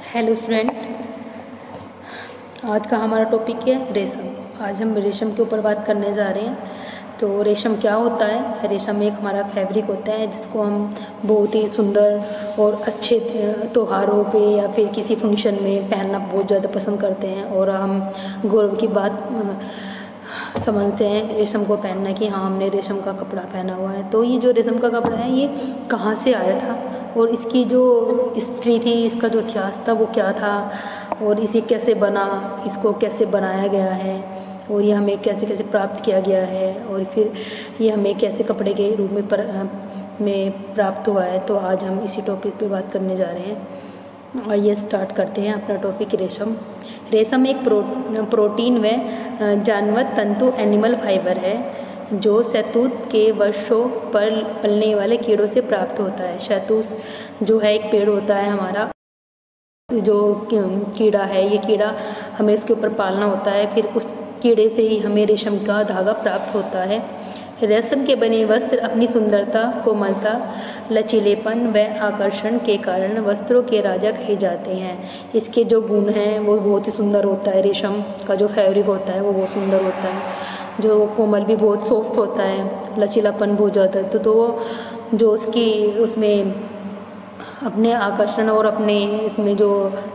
Hello student, आज का हमारा टॉपिक है रेशम। आज हम रेशम के ऊपर बात करने जा रहे हैं। तो रेशम क्या होता है? रेशम एक हमारा फैब्रिक होता है जिसको हम बहुत ही सुंदर और अच्छे त्योहारों पे या फिर किसी फंक्शन में पहनना बहुत ज़्यादा पसंद करते हैं और हम गौरव की बात समझते हैं रेशम को पहनना कि हाँ, हमने रेशम का कपड़ा पहना हुआ है। तो ये जो रेशम का कपड़ा है ये कहाँ से आया था और इसकी जो हिस्ट्री थी, इसका जो इतिहास था वो क्या था और इसे कैसे बना, इसको कैसे बनाया गया है और ये हमें कैसे कैसे प्राप्त किया गया है और फिर ये हमें कैसे कपड़े के रूप में प्राप्त हुआ है। तो आज हम इसी टॉपिक पे बात करने जा रहे हैं। आइए स्टार्ट करते हैं अपना टॉपिक रेशम। रेशम एक प्रोटीन व जानवर तंतु एनिमल फाइबर है जो शहतूत के वृक्षों पर पलने वाले कीड़ों से प्राप्त होता है। शहतूत जो है एक पेड़ होता है हमारा, जो कीड़ा है, ये कीड़ा हमें उसके ऊपर पालना होता है, फिर उस कीड़े से ही हमें रेशम का धागा प्राप्त होता है। रेशम के बने वस्त्र अपनी सुंदरता, कोमलता, लचीलेपन व आकर्षण के कारण वस्त्रों के राजा कहे जाते हैं। इसके जो गुण हैं वो बहुत ही सुंदर होता है। रेशम का जो फैब्रिक होता है वो बहुत सुंदर होता है, जो कोमल भी बहुत सॉफ्ट होता है, लचीलापन बहुत ज़्यादा है। तो वो जो उसमें अपने आकर्षण और अपने इसमें जो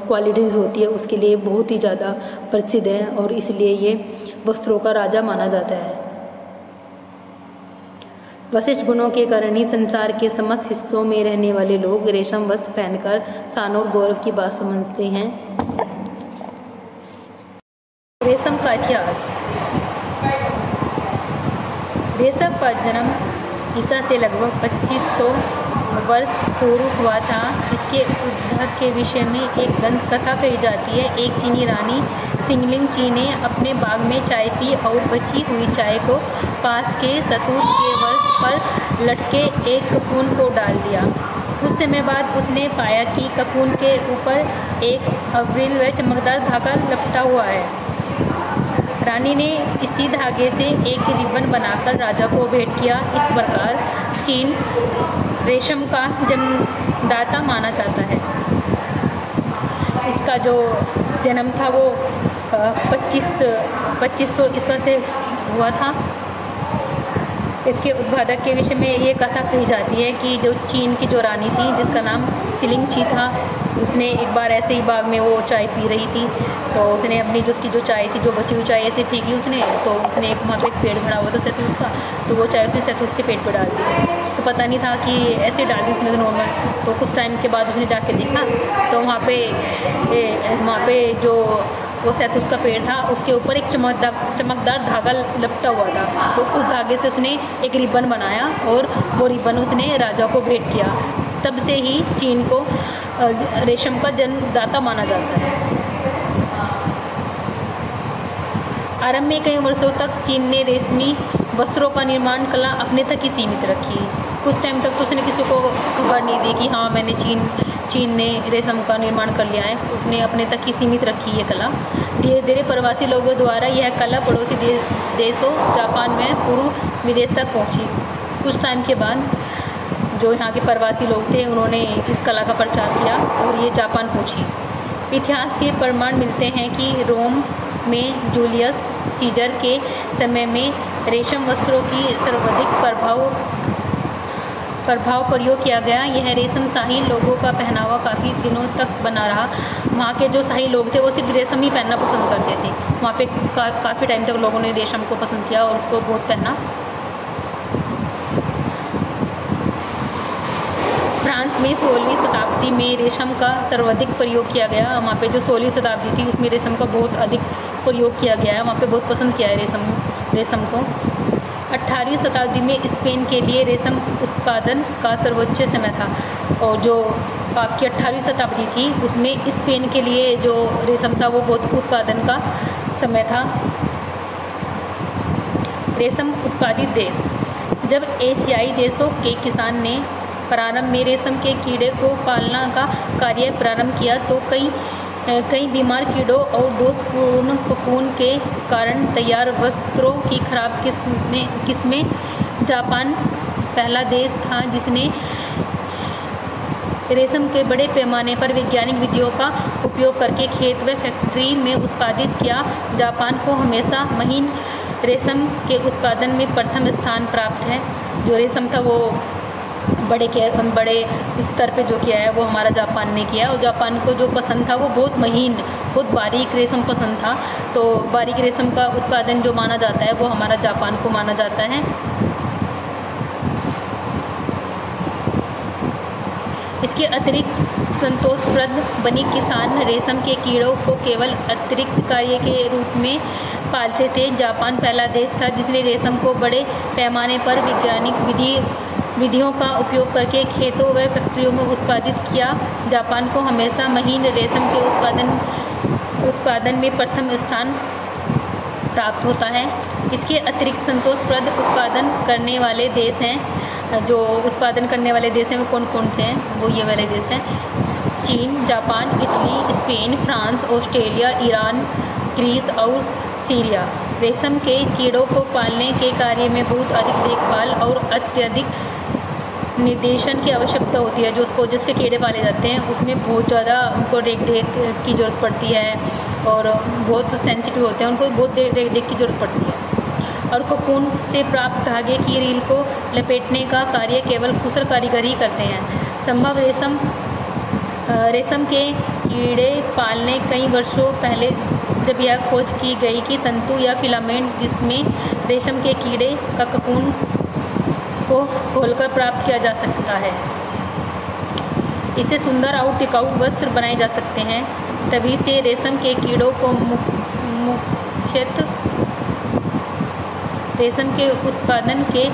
क्वालिटीज़ होती है उसके लिए बहुत ही ज़्यादा प्रसिद्ध है और इसलिए ये वस्त्रों का राजा माना जाता है। विशिष्ट गुणों के कारण ही संसार के समस्त हिस्सों में रहने वाले लोग रेशम वस्त्र पहनकर शान और गौरव की बात समझते हैं। रेशम का इतिहास। रेशम का जन्म ईसा से लगभग 2500 वर्ष पूर्व हुआ था। इसके उद्भव के विषय में एक दंत कथा कही जाती है। एक चीनी रानी सिंगलिंग ची ने अपने बाग में चाय पी और बची हुई चाय को पास के शहतूत के वृक्ष पर लटके एक ककून को डाल दिया। कुछ समय बाद उसने पाया कि ककून के ऊपर एक अविरल व चमकदार धागा लपटा हुआ है। रानी ने इसी धागे से एक रिबन बनाकर राजा को भेंट किया। इस प्रकार चीन रेशम का जन्मदाता माना जाता है। इसका जो जन्म था वो 2500 ईस्वी से हुआ था। इसके उद्भावक के विषय में ये कथा कही जाती है कि जो चीन की जो रानी थी जिसका नाम सिलिंग ची था, उसने एक बार ऐसे ही बाग में वो चाय पी रही थी, तो उसने अपनी जो उसकी जो चाय थी, जो बची हुई चाय ऐसे फेंकी उसने, तो उसने वहाँ पे एक पेड़ खड़ा हुआ था शहतूत का, तो वो चाय उसने शहतूत के पेड़ पर डाल दी। उसको पता नहीं था कि ऐसे डाल दी उसने तो नॉर्मल। तो कुछ टाइम के बाद उसने जाके देखा तो वहाँ पे जो वो शहतूत का पेड़ था उसके ऊपर एक चमकदार धागा लपटा हुआ था। तो उस धागे से उसने एक रिबन बनाया और वो रिबन उसने राजा को भेंट किया। तब से ही चीन को रेशम का जन्मदाता माना जाता है। आरंभ में कई वर्षों तक चीन ने रेशमी वस्त्रों का निर्माण कला अपने तक ही सीमित रखी। कुछ टाइम तक तो उसने किसी को खबर नहीं दी कि हाँ मैंने चीन ने रेशम का निर्माण कर लिया है। उसने अपने तक ही सीमित रखी ये कला। धीरे धीरे प्रवासी लोगों द्वारा यह कला पड़ोसी देशों जापान में पूर्व विदेश तक पहुंची। कुछ टाइम के बाद जो यहाँ के प्रवासी लोग थे उन्होंने इस कला का प्रचार किया और ये जापान पहुंची। इतिहास के प्रमाण मिलते हैं कि रोम में जूलियस सीजर के समय में रेशम वस्त्रों की सर्वाधिक प्रभाव प्रयोग किया गया। यह रेशम शाही लोगों का पहनावा काफ़ी दिनों तक बना रहा। वहाँ के जो शाही लोग थे वो सिर्फ रेशम ही पहनना पसंद करते थे। वहाँ पे काफ़ी टाइम तक लोगों ने रेशम को पसंद किया और उसको बहुत पहना। फ्रांस में 16वीं शताब्दी में रेशम का सर्वाधिक प्रयोग किया गया। वहाँ पे जो 16वीं शताब्दी थी उसमें रेशम का बहुत अधिक प्रयोग किया गया है। वहाँ पे बहुत पसंद किया है रेशम को। 18वीं शताब्दी में स्पेन के लिए रेशम उत्पादन का सर्वोच्च समय था और जो आपकी 18वीं शताब्दी थी उसमें स्पेन के लिए जो रेशम था वो बहुत उत्पादन का समय था। रेशम उत्पादित देश। जब एशियाई देशों के किसान ने प्रारंभ में रेशम के कीड़े को पालना का कार्य प्रारंभ किया तो कई बीमार कीड़ों और दोषपूर्ण ककून के कारण तैयार वस्त्रों की खराब किस्में जापान पहला देश था जिसने रेशम के बड़े पैमाने पर वैज्ञानिक विधियों का उपयोग करके खेत व फैक्ट्री में उत्पादित किया। जापान को हमेशा महीन रेशम के उत्पादन में प्रथम स्थान प्राप्त है। जो रेशम था वो बड़े स्तर पे जो किया है वो हमारा जापान ने किया। और जापान को जो पसंद था वो बहुत महीन, बहुत बारीक रेशम पसंद था। तो बारीक रेशम का उत्पादन जो माना जाता है वो हमारा जापान को माना जाता है। इसके अतिरिक्त संतोषप्रद बनी किसान रेशम के कीड़ों को केवल अतिरिक्त कार्य के रूप में पालते थे। जापान पहला देश था जिसने रेशम को बड़े पैमाने पर वैज्ञानिक विधियों का उपयोग करके खेतों व फैक्ट्रियों में उत्पादित किया। जापान को हमेशा महीन रेशम के उत्पादन में प्रथम स्थान प्राप्त होता है। इसके अतिरिक्त संतोषप्रद उत्पादन करने वाले देश हैं। जो उत्पादन करने वाले देश हैं वो कौन कौन से हैं? वो ये वाले देश हैं: चीन, Japan, Italy, Spain, France, Australia, Iran, Greece और सीरिया। रेशम के कीड़ों को पालने के कार्य में बहुत अधिक देखभाल और अत्यधिक निर्देशन की आवश्यकता होती है। जो उसको जिसके कीड़े पाले जाते हैं उसमें बहुत ज़्यादा उनको देख की ज़रूरत पड़ती है और बहुत सेंसिटिव होते हैं, उनको बहुत देख की ज़रूरत पड़ती है। और कोकून से प्राप्त धागे की रील को लपेटने का कार्य केवल कुशल कारीगर ही करते हैं। संभव रेशम के कीड़े पालने कई वर्षों पहले जब यह खोज की गई कि तंतु या फिलामेंट जिसमें रेशम के कीड़े का कोकून को खोलकर प्राप्त किया जा सकता है, इससे सुंदर और टिकाऊ वस्त्र बनाए जा सकते हैं। तभी से रेशम के कीड़ों को मुख्यतः रेशम के उत्पादन के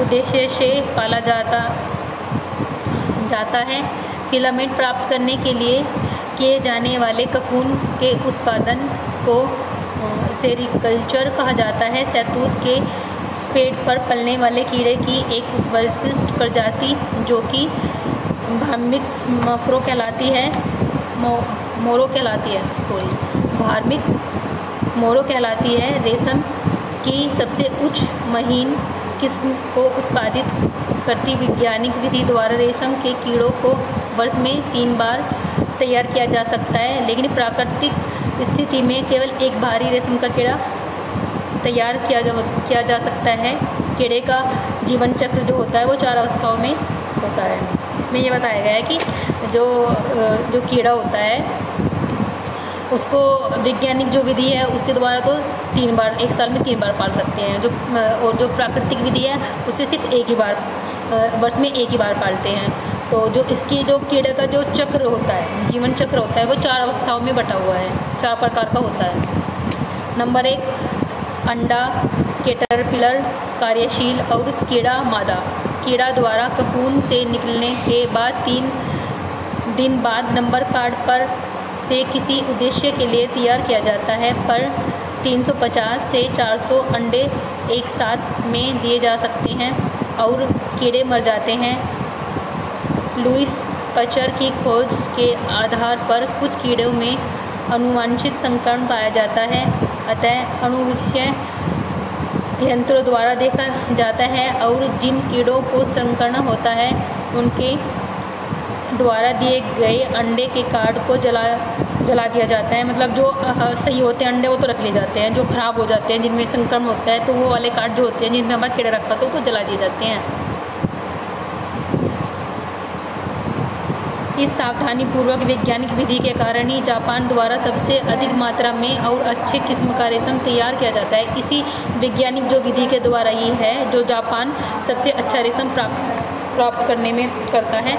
उद्देश्य से पाला जाता है। फिलामेंट प्राप्त करने के लिए किए जाने वाले कोकून के उत्पादन को सेरिकल्चर कहा जाता है। शहतूत के पेड़ पर पलने वाले कीड़े की एक विशिष्ट प्रजाति जो कि भारमिक्स मोरो कहलाती है, रेशम की सबसे उच्च महीन किस्म को उत्पादित करती। वैज्ञानिक विधि द्वारा रेशम के कीड़ों को वर्ष में 3 बार तैयार किया जा सकता है, लेकिन प्राकृतिक स्थिति में केवल एक बार ही रेशम का कीड़ा तैयार किया जा सकता है। कीड़े का जीवन चक्र जो होता है वो 4 अवस्थाओं में होता है। इसमें ये बताया गया है कि जो कीड़ा होता है उसको वैज्ञानिक जो विधि है उसके द्वारा तो 3 बार, 1 साल में 3 बार पाल सकते हैं। और जो प्राकृतिक विधि है उससे सिर्फ एक ही बार, वर्ष में 1 ही बार पालते हैं। तो जो इसकी जो कीड़े का जो चक्र होता है, जीवन चक्र होता है, वो 4 अवस्थाओं में बटा हुआ है, 4 प्रकार का होता है। नंबर 1, अंडा, कैटरपिलर, कार्यशील और कीड़ा मादा। कीड़ा द्वारा कोकून से निकलने के बाद 3 दिन बाद नंबर कार्ड पर से किसी उद्देश्य के लिए तैयार किया जाता है, पर 350 से 400 अंडे एक साथ में दिए जा सकते हैं और कीड़े मर जाते हैं। लुईस पचर की खोज के आधार पर कुछ कीड़ों में अनुवांशिक संकरण पाया जाता है, अतः आनुवंशिक यंत्रों द्वारा देखा जाता है और जिन कीड़ों को संकरण होता है उनके द्वारा दिए गए अंडे के कार्ड को जला दिया जाता है। मतलब जो सही होते हैं अंडे वो तो रख लिए जाते हैं, जो ख़राब हो जाते हैं जिनमें संक्रमण होता है तो वो वाले कार्ड जो होते हैं जिनमें हमारा कीड़ा रखा तो वो जला दिए जाते हैं। इस सावधानीपूर्वक वैज्ञानिक विधि के कारण ही जापान द्वारा सबसे अधिक मात्रा में और अच्छे किस्म का रेशम तैयार किया जाता है। इसी वैज्ञानिक जो विधि के द्वारा ही है जो जापान सबसे अच्छा रेशम प्राप्त करने में करता है।